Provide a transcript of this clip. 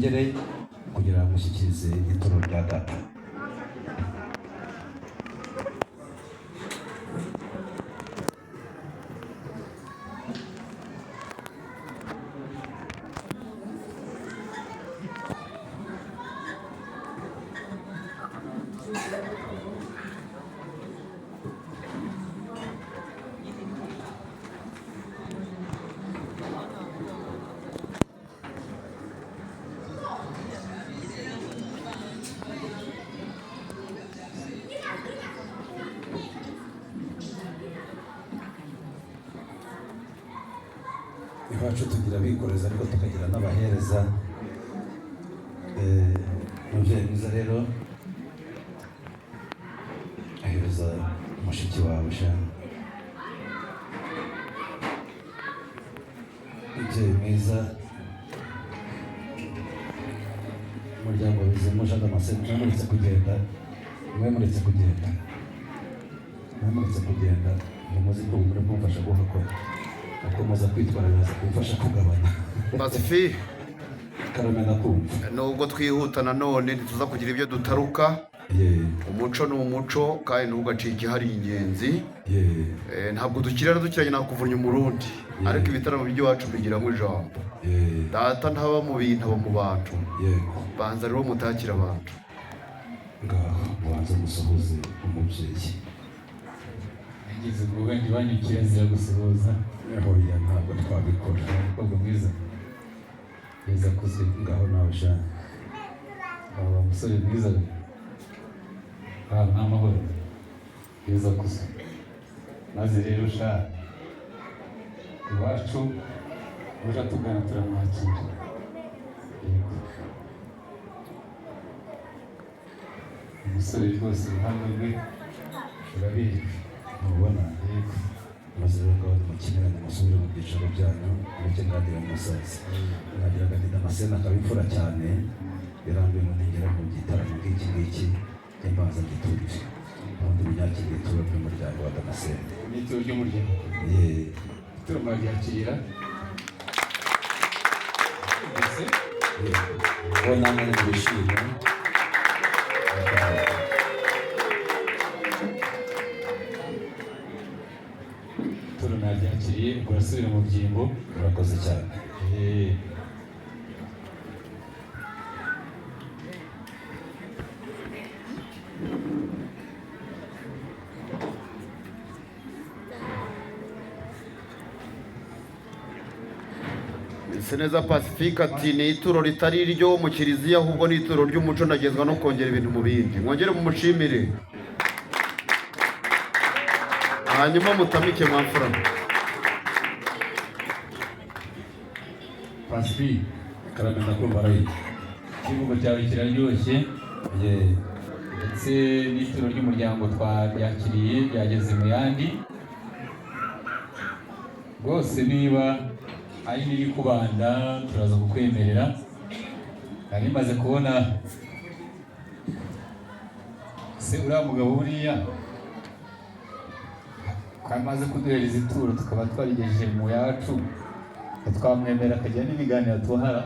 mwongere kugira ngo mushyikirize ituro rya data. Iwacu tugira abikoreza ariko tukagira n'abahereza. Mubyeyi mwiza rero ahereza mushiki wawe shana. Mubyeyi mwiza umuryango wizemo Jean Damascene mwamuretse kugenda, mwamuretse kugenda mumaze ko muri kumfasha guhakora akomeza kwitwara neza kumfasha kugabanya. Pacifique Karamena kumva nubwo twihuta nanone ntituza kugira ibyo dutaruka. Umuco ni umuco kandi ntugacike hari ingenzi. Ntabwo dukiranye nakuvunye umurundi ariko ibitaramo by'iwacu bigiramo ijambo. Data ntaba mu bintu aba mu bantu. Banza rero mutakira abantu ngaho mubanza musohoze umubyeyi. Ngize ubwo ndibanyu kirazira gusohoza. Oya ntabwo twabikora. Ubwo mwiza yeza kuzwe ngaho nawe Jean. aba musore mwiza we n'amahoro yeza kuzwe. Maze rero sha iwacu uje tugana turamwakira. Yego umusore rwose uruhande rwe urabizi Mubona yego maze rero ngaho mukinirane musubire mu byicaro byanyu mujye ngadira umusaza. Mwagiraga ni Damascene akaba imfura cyane yarambiwe ngo nigera mu gitaramo nk'iki imbanza giturire ubundi munyakiriye ituro ry'umuryango wa Damascene. n'ituro ry'umuryango ituro mwaryakira mbese uwo namwe mwishimye ituro mwaryakiriye urasubira mu byimbo. urakoze cyane. Seneza Pacifique ati ni ituro ritari iryo mu kiliziya ahubwo ni ituro ry'umuco nagezwa no kongera ibintu mu bindi. Mwongere mumushimire hanyuma mutamike mwamfura. Pacifique Karamena kumva arayi ikivugo cyawe kiraryoshye ndetse n'ituro ry'umuryango twaryakiriye ryageze mu yandi rwose. Niba ari niri kubanda turaza kukwemerera. Nari maze kubona se uriya mugabo buriya kamaze kuduhereza ituro tukaba twarigejeje mu yacu twamwemera akajya n'ibiganiro tuhara.